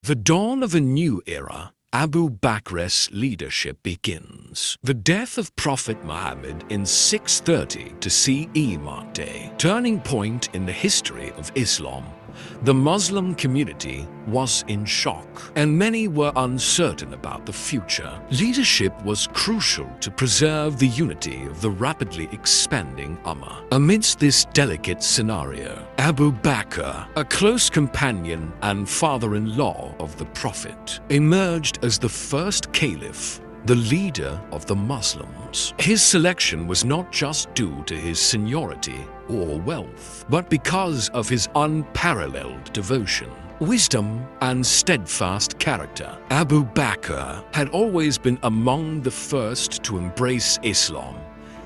The dawn of a new era, Abu Bakr's leadership begins. The death of Prophet Muhammad in 630 to see Iman Day, turning point in the history of Islam. The Muslim community was in shock, and many were uncertain about the future. Leadership was crucial to preserve the unity of the rapidly expanding Ummah. Amidst this delicate scenario, Abu Bakr, a close companion and father-in-law of the Prophet, emerged as the first caliph, the leader of the Muslims. His selection was not just due to his seniority or wealth, but because of his unparalleled devotion, wisdom, and steadfast character. Abu Bakr had always been among the first to embrace Islam.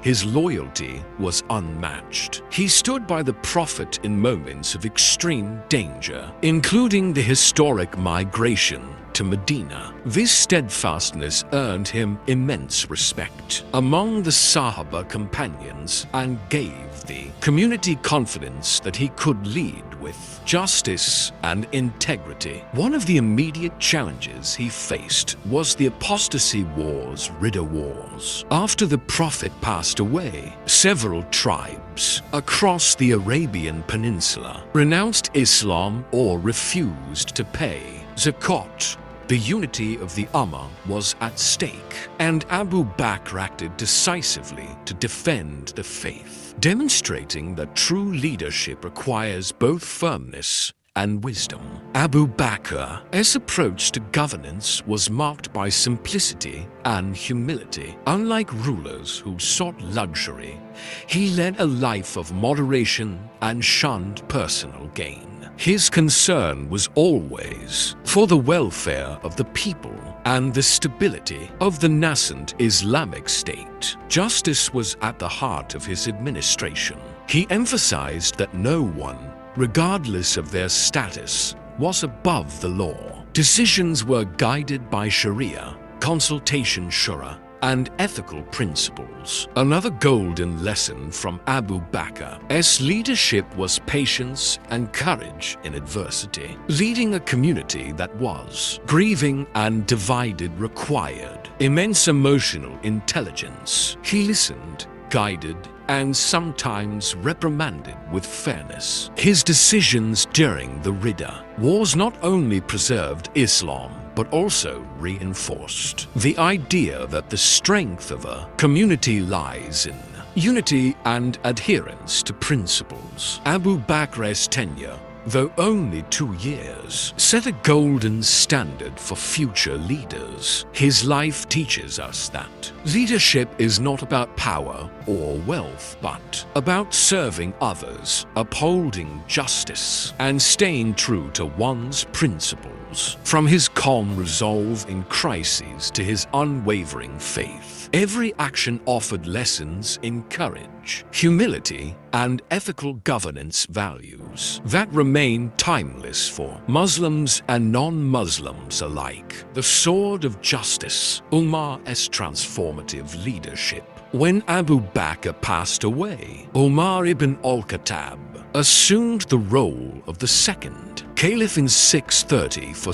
His loyalty was unmatched. He stood by the Prophet in moments of extreme danger, including the historic migration to Medina. This steadfastness earned him immense respect among the Sahaba companions and gave the community confidence that he could lead with justice and integrity. One of the immediate challenges he faced was the apostasy wars, Ridda Wars. After the Prophet passed away, several tribes across the Arabian Peninsula renounced Islam or refused to pay zakot. The unity of the Ummah was at stake, and Abu Bakr acted decisively to defend the faith, demonstrating that true leadership requires both firmness and wisdom. Abu Bakr's approach to governance was marked by simplicity and humility. Unlike rulers who sought luxury, he led a life of moderation and shunned personal gain. His concern was always for the welfare of the people and the stability of the nascent Islamic State. Justice was at the heart of his administration. He emphasized that no one, regardless of their status, was above the law. Decisions were guided by Sharia, consultation shura, and ethical principles. Another golden lesson from Abu Bakr's leadership was patience and courage in adversity. Leading a community that was grieving and divided required immense emotional intelligence. He listened, guided, and sometimes reprimanded with fairness. His decisions during the Ridda Wars not only preserved Islam, but also reinforced the idea that the strength of a community lies in unity and adherence to principles. Abu Bakr's tenure, though only 2 years, set a golden standard for future leaders. His life teaches us that leadership is not about power or wealth, but about serving others, upholding justice, and staying true to one's principles. From his calm resolve in crises to his unwavering faith, every action offered lessons in courage, humility, and ethical governance values that remain timeless for Muslims and non-Muslims alike. The sword of justice, Umar's transformative leadership. When Abu Bakr passed away, Umar ibn al-Khattab assumed the role of the second caliph in 630 for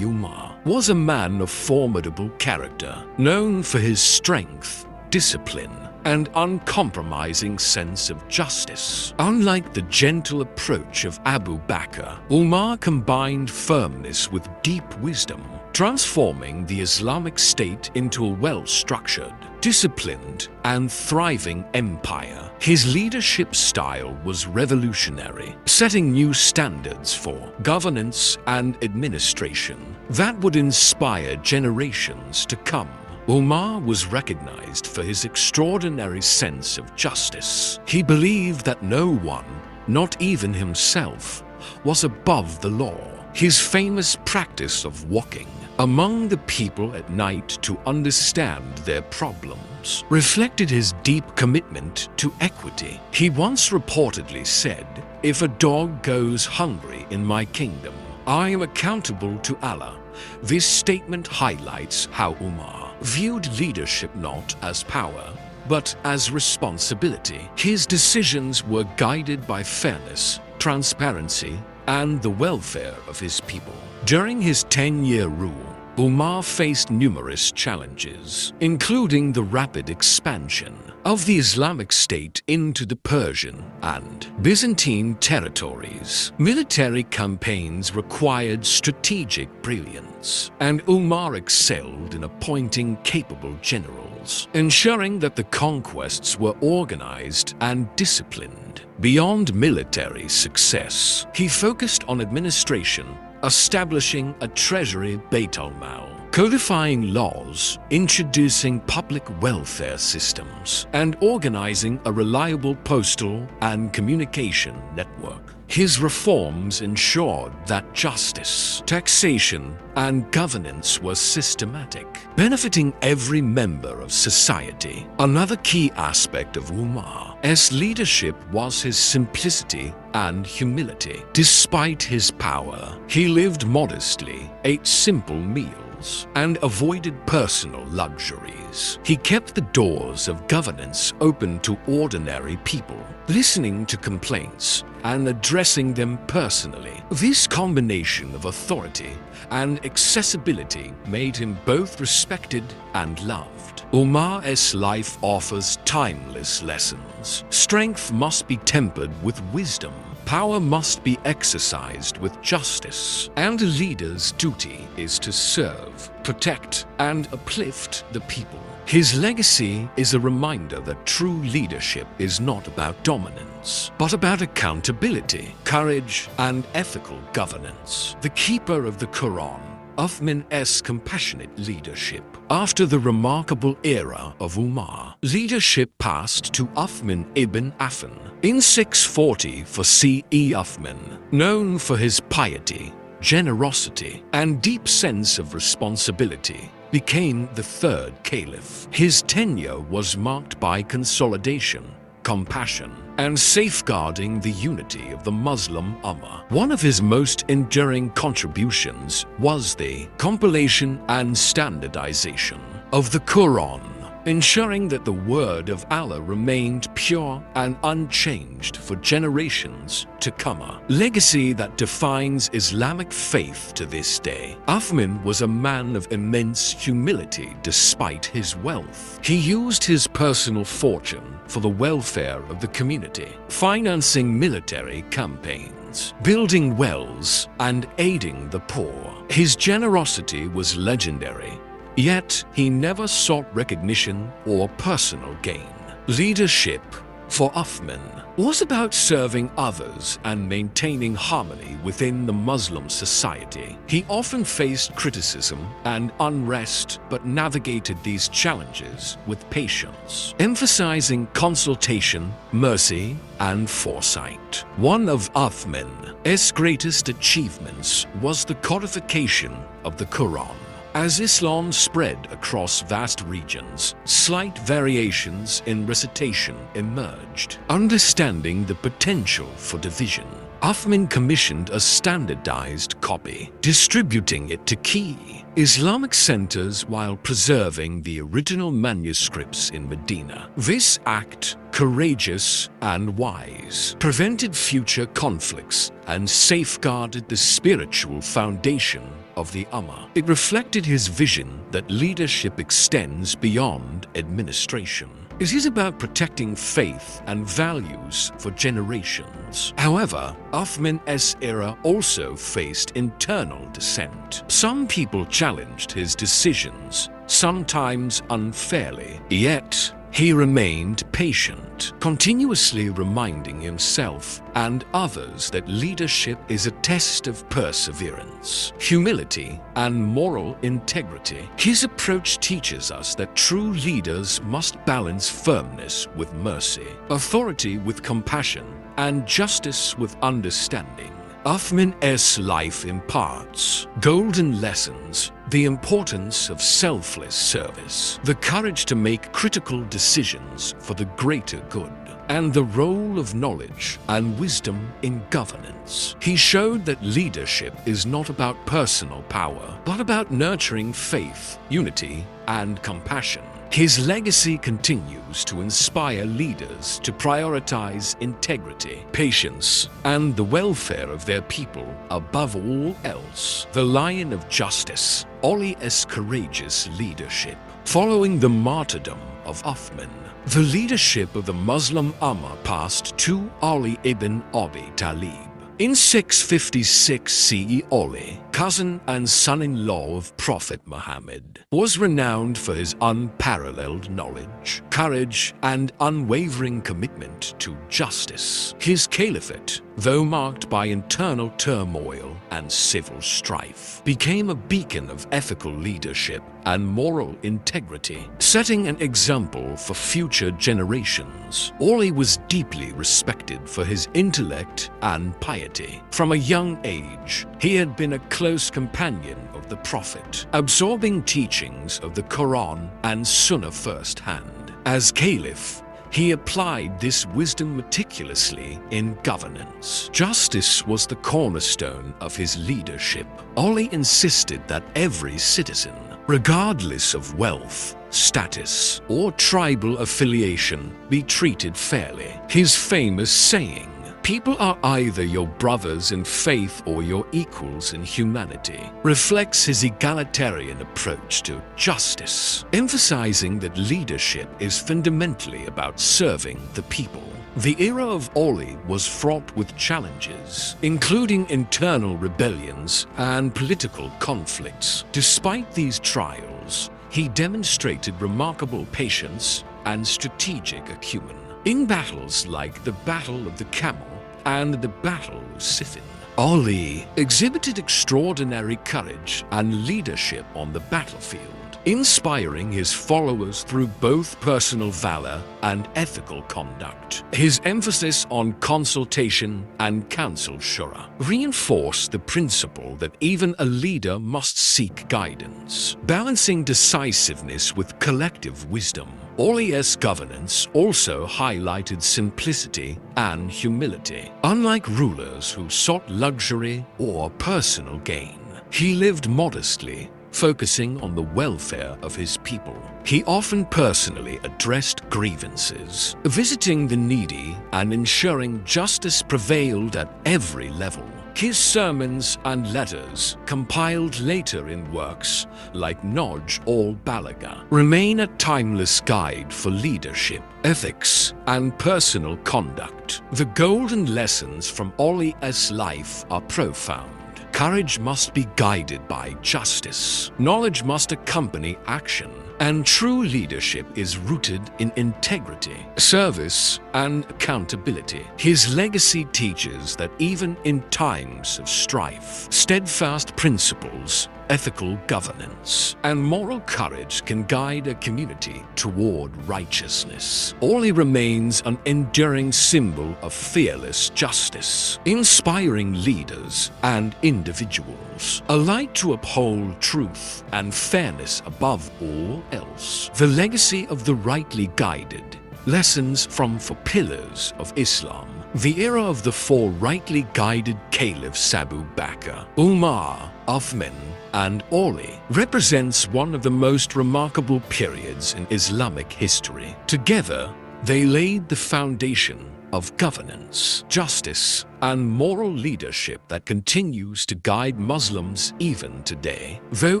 Umar was a man of formidable character, known for his strength, discipline, and uncompromising sense of justice. Unlike the gentle approach of Abu Bakr, Umar combined firmness with deep wisdom, transforming the Islamic State into a well-structured, disciplined, and thriving empire. His leadership style was revolutionary, setting new standards for governance and administration that would inspire generations to come. Umar was recognized for his extraordinary sense of justice. He believed that no one, not even himself, was above the law. His famous practice of walking among the people at night to understand their problems reflected his deep commitment to equity. He once reportedly said, "If a dog goes hungry in my kingdom, I am accountable to Allah." This statement highlights how Umar viewed leadership not as power, but as responsibility. His decisions were guided by fairness, transparency, and the welfare of his people. During his 10-year rule, Umar faced numerous challenges, including the rapid expansion of the Islamic State into the Persian and Byzantine territories. Military campaigns required strategic brilliance, and Umar excelled in appointing capable generals, ensuring that the conquests were organized and disciplined. Beyond military success, he focused on administration, establishing a treasury Bayt al-Mal, codifying laws, introducing public welfare systems, and organizing a reliable postal and communication network. His reforms ensured that justice, taxation, and governance were systematic, benefiting every member of society. Another key aspect of Umar's leadership was his simplicity and humility. Despite his power, he lived modestly, ate simple meals, and avoided personal luxuries. He kept the doors of governance open to ordinary people, listening to complaints and addressing them personally. This combination of authority and accessibility made him both respected and loved. Umar's life offers timeless lessons. Strength must be tempered with wisdom. Power must be exercised with justice, and a leader's duty is to serve, protect, and uplift the people. His legacy is a reminder that true leadership is not about dominance, but about accountability, courage, and ethical governance. The keeper of the Quran, Uthman's compassionate leadership. After the remarkable era of Umar, leadership passed to Uthman ibn Affan. In 640 for CE, Uthman, known for his piety, generosity, and deep sense of responsibility, became the third caliph. His tenure was marked by consolidation, compassion, and safeguarding the unity of the Muslim Ummah. One of his most enduring contributions was the compilation and standardization of the Quran, ensuring that the word of Allah remained pure and unchanged for generations to come. A legacy that defines Islamic faith to this day. Uthman was a man of immense humility despite his wealth. He used his personal fortune for the welfare of the community, financing military campaigns, building wells, and aiding the poor. His generosity was legendary, yet he never sought recognition or personal gain. Leadership for Uthman was about serving others and maintaining harmony within the Muslim society. He often faced criticism and unrest, but navigated these challenges with patience, emphasizing consultation, mercy, and foresight. One of Uthman's greatest achievements was the codification of the Quran. As Islam spread across vast regions, slight variations in recitation emerged. Understanding the potential for division, Uthman commissioned a standardized copy, distributing it to key Islamic centers while preserving the original manuscripts in Medina. This act, courageous and wise, prevented future conflicts and safeguarded the spiritual foundation of the Ummah. It reflected his vision that leadership extends beyond administration. It is about protecting faith and values for generations. However, Uthman's era also faced internal dissent. Some people challenged his decisions, sometimes unfairly, yet he remained patient, continuously reminding himself and others that leadership is a test of perseverance, humility, and moral integrity. His approach teaches us that true leaders must balance firmness with mercy, authority with compassion, and justice with understanding. Uthman's life imparts golden lessons: the importance of selfless service, the courage to make critical decisions for the greater good, and the role of knowledge and wisdom in governance. He showed that leadership is not about personal power, but about nurturing faith, unity, and compassion. His legacy continues to inspire leaders to prioritize integrity, patience, and the welfare of their people above all else. The Lion of Justice, Ali's courageous leadership. Following the martyrdom of Uthman, the leadership of the Muslim Ummah passed to Ali ibn Abi Talib. In 656 CE, Ali, cousin and son-in-law of Prophet Muhammad, was renowned for his unparalleled knowledge, courage, and unwavering commitment to justice. His caliphate, though marked by internal turmoil and civil strife, became a beacon of ethical leadership and moral integrity, setting an example for future generations. Ali was deeply respected for his intellect and piety. From a young age, he had been a close companion of the Prophet, absorbing teachings of the Quran and Sunnah firsthand. As caliph, he applied this wisdom meticulously in governance. Justice was the cornerstone of his leadership. Ali insisted that every citizen, regardless of wealth, status, or tribal affiliation, be treated fairly. His famous saying, "People are either your brothers in faith or your equals in humanity," reflects his egalitarian approach to justice, emphasizing that leadership is fundamentally about serving the people. The era of Ali was fraught with challenges, including internal rebellions and political conflicts. Despite these trials, he demonstrated remarkable patience and strategic acumen. In battles like the Battle of the Camel and the Battle of Siffin, Ali exhibited extraordinary courage and leadership on the battlefield, inspiring his followers through both personal valor and ethical conduct. His emphasis on consultation and counsel shura reinforced the principle that even a leader must seek guidance, balancing decisiveness with collective wisdom. Ali's governance also highlighted simplicity and humility. Unlike rulers who sought luxury or personal gain, he lived modestly, focusing on the welfare of his people. He often personally addressed grievances, visiting the needy and ensuring justice prevailed at every level. His sermons and letters, compiled later in works like Noj al-Balagha, remain a timeless guide for leadership, ethics, and personal conduct. The golden lessons from Ali's life are profound. Courage must be guided by justice. Knowledge must accompany action. And true leadership is rooted in integrity, service, and accountability. His legacy teaches that even in times of strife, steadfast principles, ethical governance, and moral courage can guide a community toward righteousness. Ali remains an enduring symbol of fearless justice, inspiring leaders and individuals alike to uphold truth and fairness above all else. The legacy of the rightly guided, lessons from four pillars of Islam. The era of the four rightly guided caliphs Abu Bakr, Umar, Uthman, and Ali represents one of the most remarkable periods in Islamic history. Together, they laid the foundation of governance, justice, and moral leadership that continues to guide Muslims even today. Though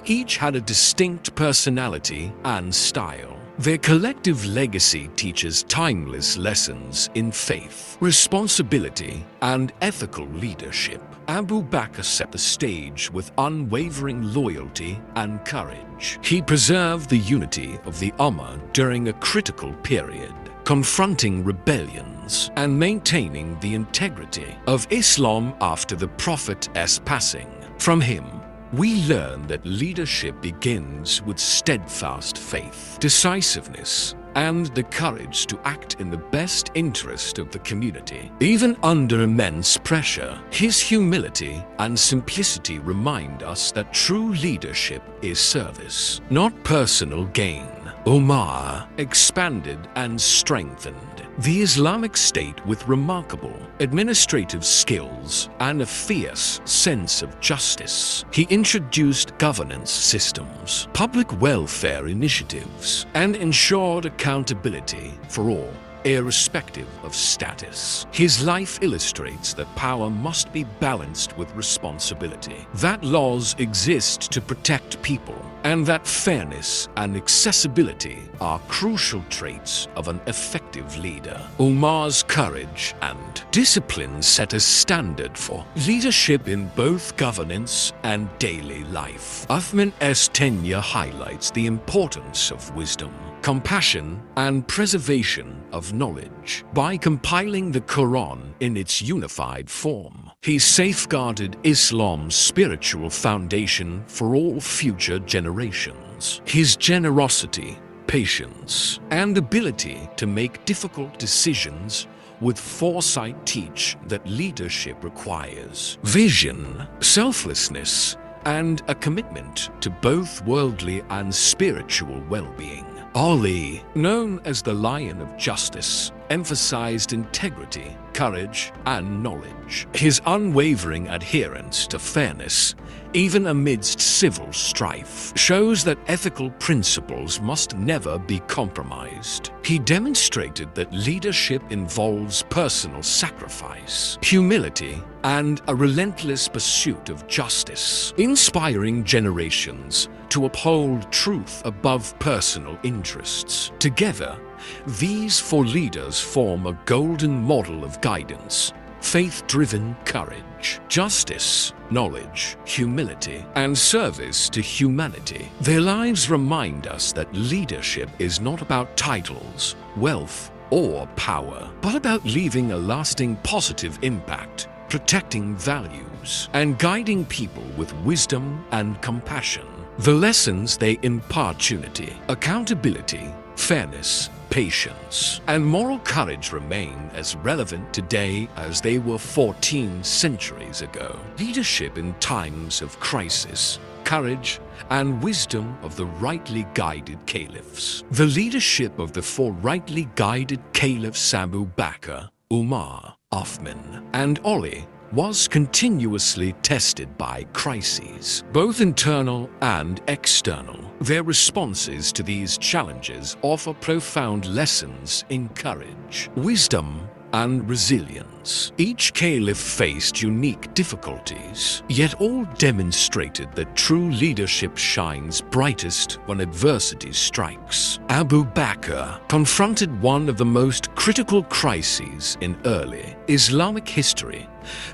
each had a distinct personality and style, their collective legacy teaches timeless lessons in faith, responsibility, and ethical leadership. Abu Bakr set the stage with unwavering loyalty and courage. He preserved the unity of the Ummah during a critical period, confronting rebellions and maintaining the integrity of Islam after the Prophet's passing. From him, we learn that leadership begins with steadfast faith, decisiveness, and the courage to act in the best interest of the community. Even under immense pressure, his humility and simplicity remind us that true leadership is service, not personal gain. Umar expanded and strengthened the Islamic State with remarkable administrative skills and a fierce sense of justice. He introduced governance systems, public welfare initiatives, and ensured accountability for all, irrespective of status. His life illustrates that power must be balanced with responsibility, that laws exist to protect people, and that fairness and accessibility are crucial traits of an effective leader. Umar's courage and discipline set a standard for leadership in both governance and daily life. Uthman's tenure highlights the importance of wisdom, compassion, and preservation of knowledge. By compiling the Quran in its unified form, he safeguarded Islam's spiritual foundation for all future generations. His generosity, patience, and ability to make difficult decisions with foresight teach that leadership requires vision, selflessness, and a commitment to both worldly and spiritual well-being. Ali, known as the Lion of Justice, emphasized integrity, courage, and knowledge. His unwavering adherence to fairness, even amidst civil strife, shows that ethical principles must never be compromised. He demonstrated that leadership involves personal sacrifice, humility, and a relentless pursuit of justice, inspiring generations to uphold truth above personal interests. Together, these four leaders form a golden model of guidance: faith-driven courage, justice, knowledge, humility, and service to humanity. Their lives remind us that leadership is not about titles, wealth, or power, but about leaving a lasting positive impact, protecting values, and guiding people with wisdom and compassion. The lessons they impart: unity, accountability, fairness, patience, and moral courage remain as relevant today as they were 14 centuries ago. Leadership in times of crisis, courage, and wisdom of the rightly guided caliphs. The leadership of the four rightly guided caliphs Abu Bakr, Umar, Uthman, and Ali was continuously tested by crises, both internal and external. Their responses to these challenges offer profound lessons in courage, wisdom, and resilience. Each caliph faced unique difficulties, yet all demonstrated that true leadership shines brightest when adversity strikes. Abu Bakr confronted one of the most critical crises in early Islamic history: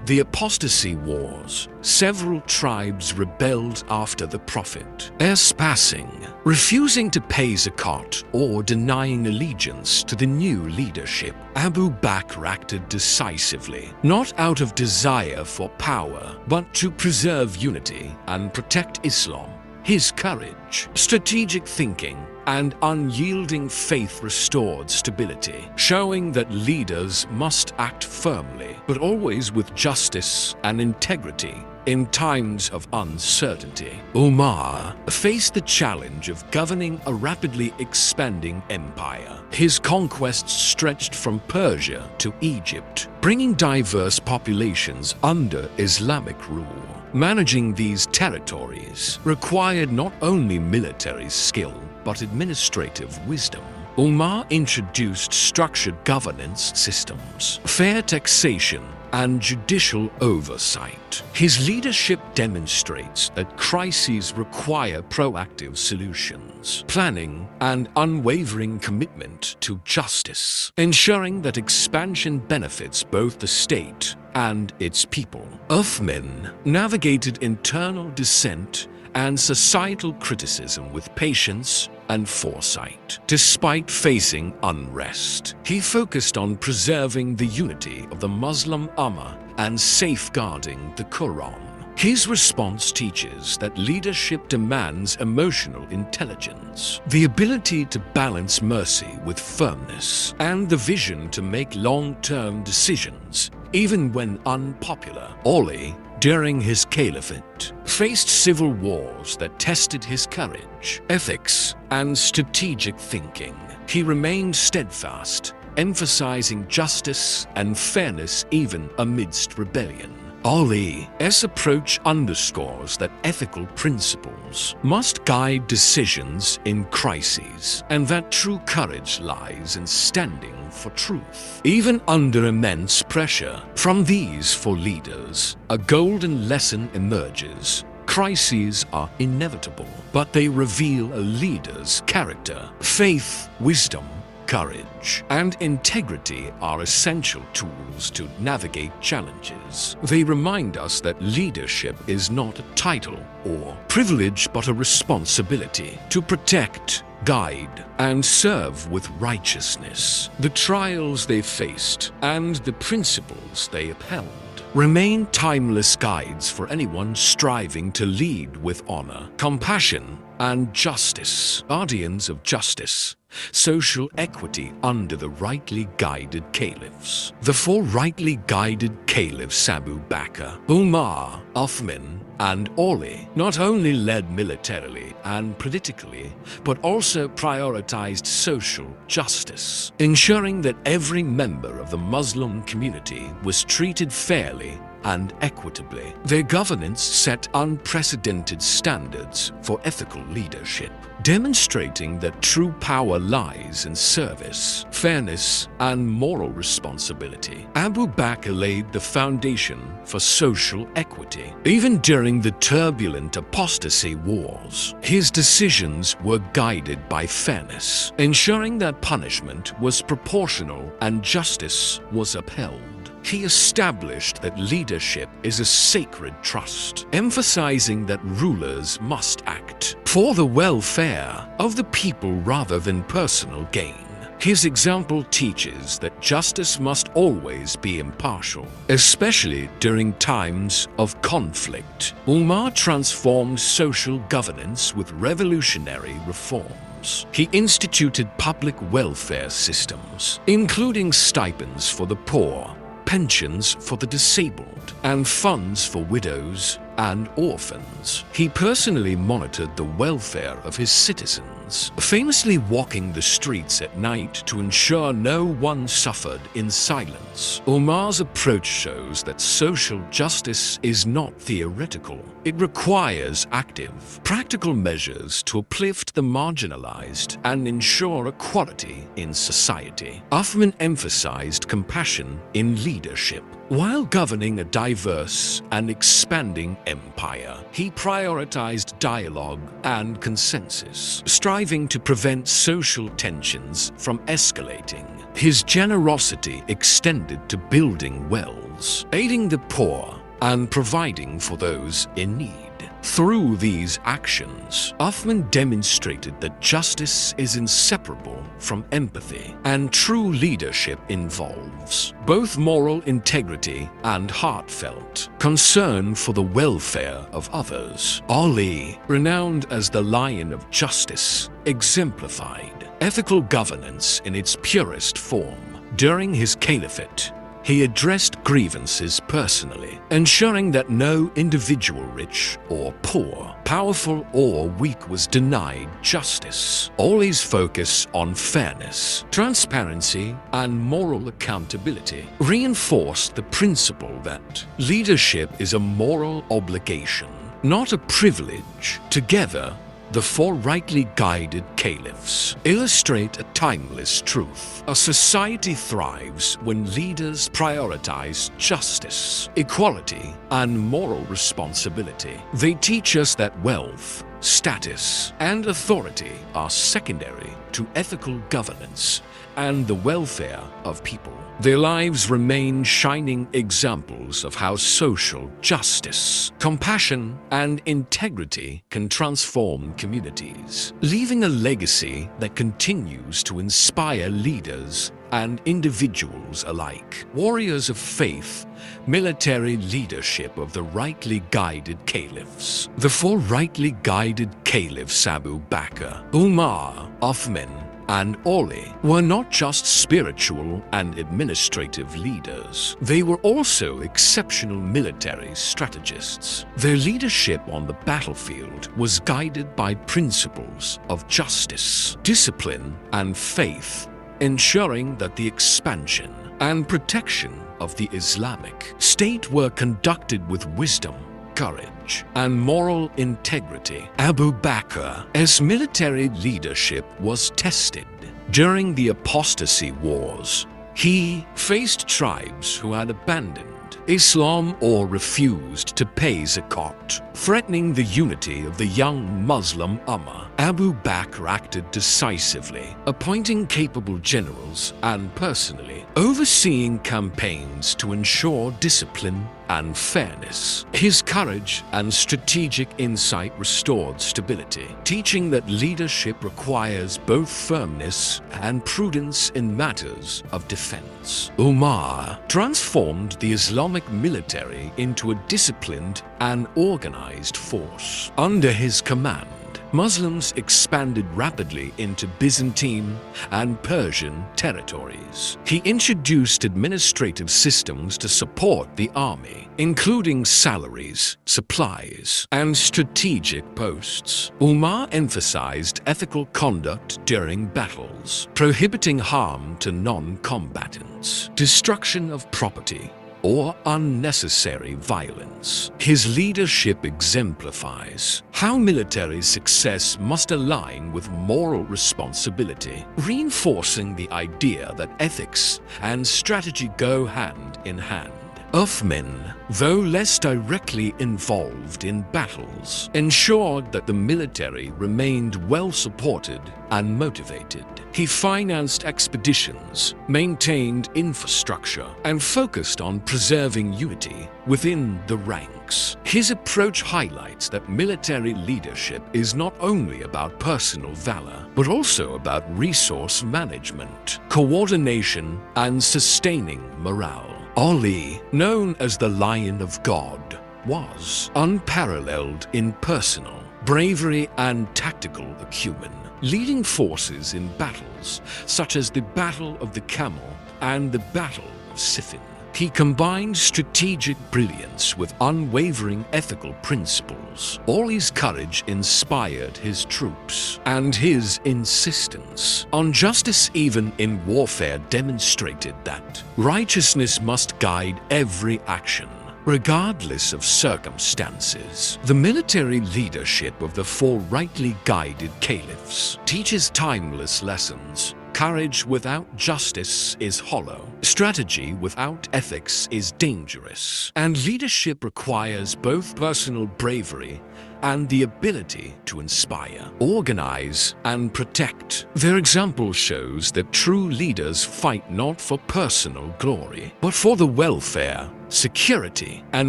the apostasy wars. Several tribes rebelled after the Prophet's passing, refusing to pay zakat or denying allegiance to the new leadership. Abu Bakr acted decisively, not out of desire for power, but to preserve unity and protect Islam. His courage, strategic thinking, and unyielding faith restored stability, showing that leaders must act firmly, but always with justice and integrity in times of uncertainty. Umar faced the challenge of governing a rapidly expanding empire. His conquests stretched from Persia to Egypt, bringing diverse populations under Islamic rule. Managing these territories required not only military skill, but administrative wisdom. Umar introduced structured governance systems, fair taxation, and judicial oversight. His leadership demonstrates that crises require proactive solutions, planning, and unwavering commitment to justice, ensuring that expansion benefits both the state and its people. Uthman navigated internal dissent and societal criticism with patience and foresight. Despite facing unrest, he focused on preserving the unity of the Muslim Ummah and safeguarding the Quran. His response teaches that leadership demands emotional intelligence, the ability to balance mercy with firmness, and the vision to make long-term decisions, even when unpopular. Ali during his caliphate, faced civil wars that tested his courage, ethics, and strategic thinking. He remained steadfast, emphasizing justice and fairness even amidst rebellion. Ali's approach underscores that ethical principles must guide decisions in crises, and that true courage lies in standing for truth, even under immense pressure. From these four leaders, a golden lesson emerges. Crises are inevitable, but they reveal a leader's character. Faith, wisdom, courage, and integrity are essential tools to navigate challenges. They remind us that leadership is not a title or privilege, but a responsibility to protect, guide, and serve with righteousness. The trials they faced and the principles they upheld remain timeless guides for anyone striving to lead with honor, compassion, and justice. Guardians of justice, social equity under the rightly guided caliphs. The four rightly guided caliphs Abu Bakr, Umar, Uthman, and Ali not only led militarily and politically, but also prioritized social justice, ensuring that every member of the Muslim community was treated fairly and equitably. Their governance set unprecedented standards for ethical leadership, demonstrating that true power lies in service, fairness, and moral responsibility. Abu Bakr laid the foundation for social equity. Even during the turbulent apostasy wars, his decisions were guided by fairness, ensuring that punishment was proportional and justice was upheld. He established that leadership is a sacred trust, emphasizing that rulers must act for the welfare of the people rather than personal gain. His example teaches that justice must always be impartial, especially during times of conflict. Umar transformed social governance with revolutionary reforms. He instituted public welfare systems, including stipends for the poor, pensions for the disabled, and funds for widows and orphans. He personally monitored the welfare of his citizens, famously walking the streets at night to ensure no one suffered in silence. Umar's approach shows that social justice is not theoretical. It requires active, practical measures to uplift the marginalized and ensure equality in society. Uthman emphasized compassion in leadership. While governing a diverse and expanding empire, he prioritized dialogue and consensus, striving to prevent social tensions from escalating. His generosity extended to building wells, aiding the poor, and providing for those in need. Through these actions, Uthman demonstrated that justice is inseparable from empathy, and true leadership involves both moral integrity and heartfelt concern for the welfare of others. Ali, renowned as the Lion of Justice, exemplified ethical governance in its purest form. During his caliphate, he addressed grievances personally, ensuring that no individual, rich or poor, powerful or weak, was denied justice. Ali's focus on fairness, transparency, and moral accountability reinforced the principle that leadership is a moral obligation, not a privilege. Together, the four rightly guided caliphs illustrate a timeless truth. A society thrives when leaders prioritize justice, equality, and moral responsibility. They teach us that wealth, status, and authority are secondary to ethical governance and the welfare of people. Their lives remain shining examples of how social justice, compassion, and integrity can transform communities, leaving a legacy that continues to inspire leaders and individuals alike. Warriors of faith, military leadership of the rightly guided caliphs. The four rightly guided caliphs Abu Bakr, Umar, Uthman, and Ali were not just spiritual and administrative leaders. They were also exceptional military strategists. Their leadership on the battlefield was guided by principles of justice, discipline, and faith, ensuring that the expansion and protection of the Islamic State were conducted with wisdom, courage, and moral integrity. Abu Bakr's military leadership was tested. During the apostasy wars, he faced tribes who had abandoned Islam or refused to pay zakat, threatening the unity of the young Muslim Ummah. Abu Bakr acted decisively, appointing capable generals and personally overseeing campaigns to ensure discipline and fairness. His courage and strategic insight restored stability, teaching that leadership requires both firmness and prudence in matters of defense. Umar transformed the Islamic military into a disciplined and organized force. Under his command, Muslims expanded rapidly into Byzantine and Persian territories. He introduced administrative systems to support the army, including salaries, supplies, and strategic posts. Umar emphasized ethical conduct during battles, prohibiting harm to non-combatants, destruction of property, or unnecessary violence. His leadership exemplifies how military success must align with moral responsibility, reinforcing the idea that ethics and strategy go hand in hand. Uthman, though less directly involved in battles, ensured that the military remained well supported and motivated. He financed expeditions, maintained infrastructure, and focused on preserving unity within the ranks. His approach highlights that military leadership is not only about personal valor, but also about resource management, coordination, and sustaining morale. Ali, known as the Lion of God, was unparalleled in personal bravery and tactical acumen, leading forces in battles such as the Battle of the Camel and the Battle of Siffin. He combined strategic brilliance with unwavering ethical principles. Ali's courage inspired his troops, and his insistence on justice even in warfare demonstrated that righteousness must guide every action, regardless of circumstances. The military leadership of the Four Rightly Guided Caliphs teaches timeless lessons. Courage without justice is hollow. Strategy without ethics is dangerous. And leadership requires both personal bravery and the ability to inspire, organize, and protect. Their example shows that true leaders fight not for personal glory, but for the welfare, security, and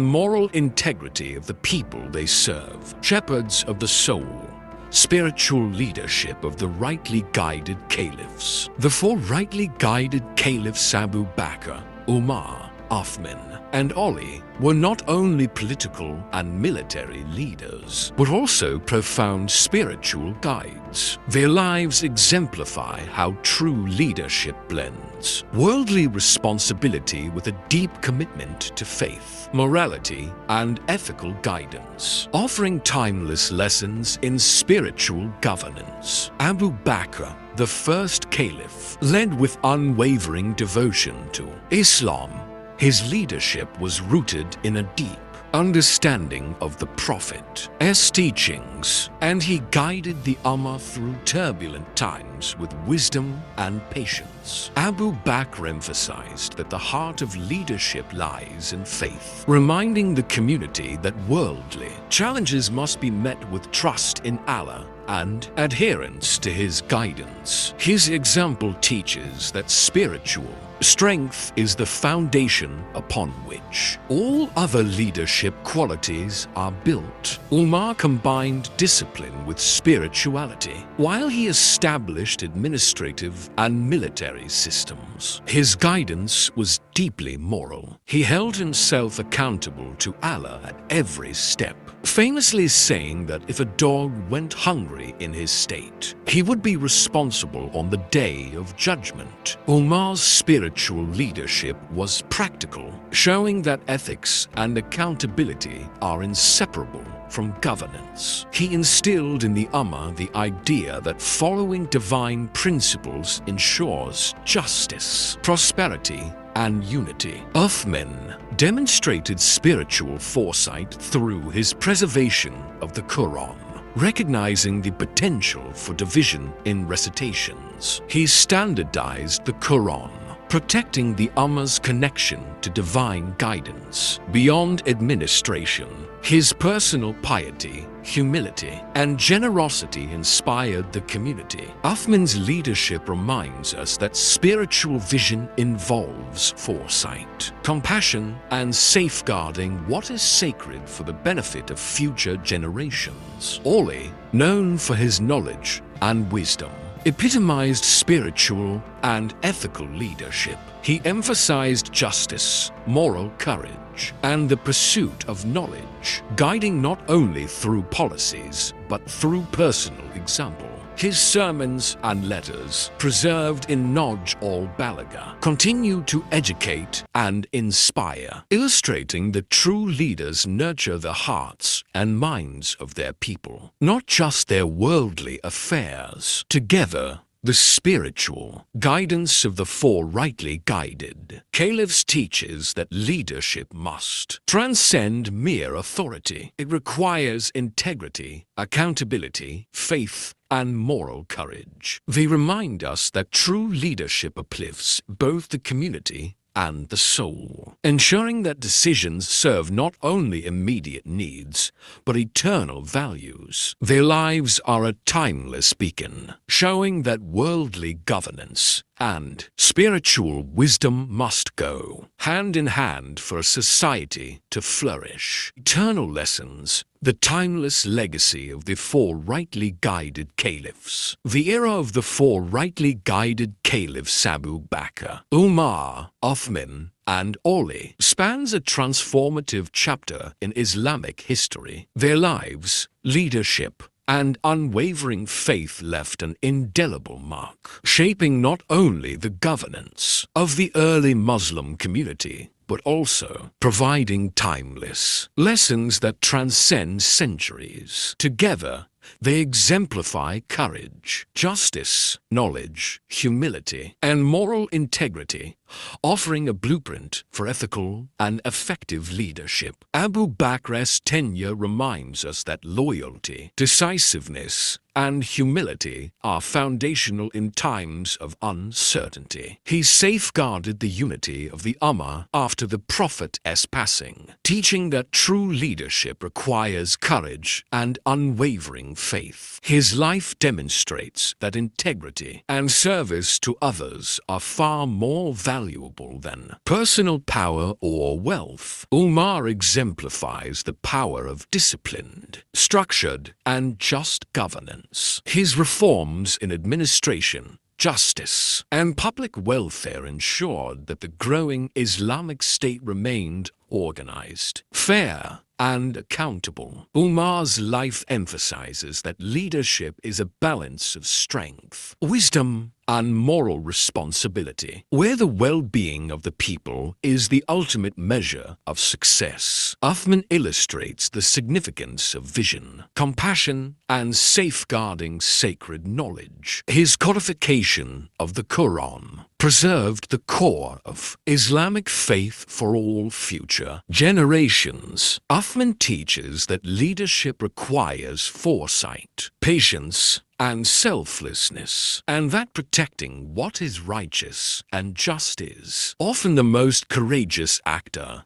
moral integrity of the people they serve. Shepherds of the soul. Spiritual leadership of the rightly guided caliphs. The four rightly guided caliphs Abu Bakr, Umar, Uthman, and Ali were not only political and military leaders, but also profound spiritual guides. Their lives exemplify how true leadership blends worldly responsibility with a deep commitment to faith, morality, and ethical guidance, offering timeless lessons in spiritual governance. Abu Bakr, the first caliph, led with unwavering devotion to Islam. His leadership was rooted in a deep understanding of the Prophet's teachings, and he guided the Ummah through turbulent times with wisdom and patience. Abu Bakr emphasized that the heart of leadership lies in faith, reminding the community that worldly challenges must be met with trust in Allah and adherence to His guidance. His example teaches that spiritual strength is the foundation upon which all other leadership qualities are built. Umar combined discipline with spirituality, while he established administrative and military systems. His guidance was deeply moral. He held himself accountable to Allah at every step, famously saying that if a dog went hungry in his state, he would be responsible on the day of judgment. Umar's spiritual leadership was practical, showing that ethics and accountability are inseparable from governance. He instilled in the Ummah the idea that following divine principles ensures justice, prosperity, and unity. Uthman demonstrated spiritual foresight through his preservation of the Quran, recognizing the potential for division in recitations. He standardized the Quran, protecting the Ummah's connection to divine guidance. Beyond administration, his personal piety, humility, and generosity inspired the community. Uthman's leadership reminds us that spiritual vision involves foresight, compassion, and safeguarding what is sacred for the benefit of future generations. Ali, known for his knowledge and wisdom, epitomized spiritual and ethical leadership. He emphasized justice, moral courage, and the pursuit of knowledge, guiding not only through policies, but through personal example. His sermons and letters, preserved in Naj al-Balagha, continue to educate and inspire, illustrating that true leaders nurture the hearts and minds of their people, not just their worldly affairs. Together, the spiritual guidance of the Four Rightly Guided Caliphs teaches that leadership must transcend mere authority. It requires integrity, accountability, faith, and moral courage. They remind us that true leadership uplifts both the community and the soul, ensuring that decisions serve not only immediate needs, but eternal values. Their lives are a timeless beacon, showing that worldly governance and spiritual wisdom must go hand in hand for a society to flourish. Eternal lessons, the timeless legacy of the Four Rightly Guided Caliphs. The era of the Four Rightly Guided Caliphs Abu Bakr, Umar, Uthman, and Ali spans a transformative chapter in Islamic history. Their lives, leadership, and unwavering faith left an indelible mark, shaping not only the governance of the early Muslim community, but also providing timeless lessons that transcend centuries. Together, they exemplify courage, justice, knowledge, humility, and moral integrity, offering a blueprint for ethical and effective leadership. Abu Bakr's tenure reminds us that loyalty, decisiveness, and humility are foundational in times of uncertainty. He safeguarded the unity of the Ummah after the Prophet's passing, teaching that true leadership requires courage and unwavering faith. His life demonstrates that integrity and service to others are far more valuable than personal power or wealth. Umar exemplifies the power of disciplined, structured, and just governance. His reforms in administration, justice, and public welfare ensured that the growing Islamic state remained organized, fair, and accountable. Umar's life emphasizes that leadership is a balance of strength, wisdom, and moral responsibility, where the well-being of the people is the ultimate measure of success. Uthman illustrates the significance of vision, compassion, and safeguarding sacred knowledge. His codification of the Quran preserved the core of Islamic faith for all future generations. Uthman teaches that leadership requires foresight, patience, and selflessness, and that protecting what is righteous and just is often the most courageous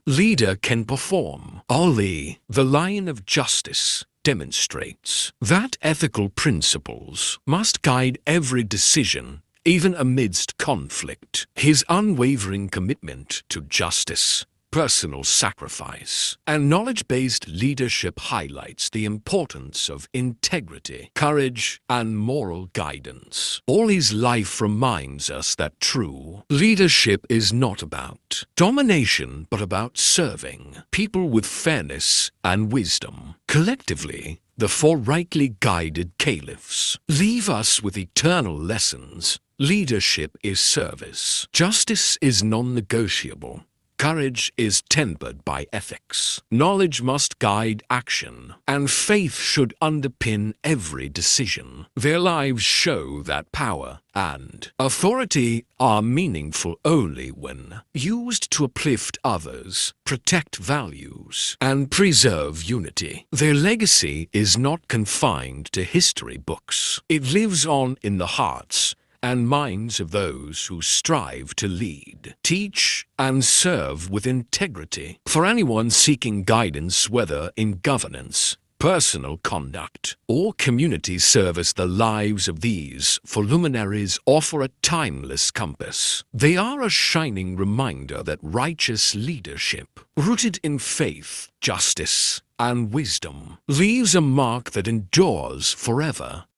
leader can perform. Ali, the Lion of Justice, demonstrates that ethical principles must guide every decision, even amidst conflict. His unwavering commitment to justice, personal sacrifice. And knowledge-based leadership highlights the importance of integrity, courage, and moral guidance. All his life reminds us that true leadership is not about domination, but about serving people with fairness and wisdom. Collectively, the Four Rightly Guided Caliphs leave us with eternal lessons. Leadership is service. Justice is non-negotiable. Courage is tempered by ethics. Knowledge must guide action, and faith should underpin every decision. Their lives show that power and authority are meaningful only when used to uplift others, protect values, and preserve unity. Their legacy is not confined to history books. It lives on in the hearts and minds of those who strive to lead, teach, and serve with integrity. For anyone seeking guidance, whether in governance, personal conduct, or community service, the lives of these four luminaries offer a timeless compass. They are a shining reminder that righteous leadership, rooted in faith, justice, and wisdom, leaves a mark that endures forever.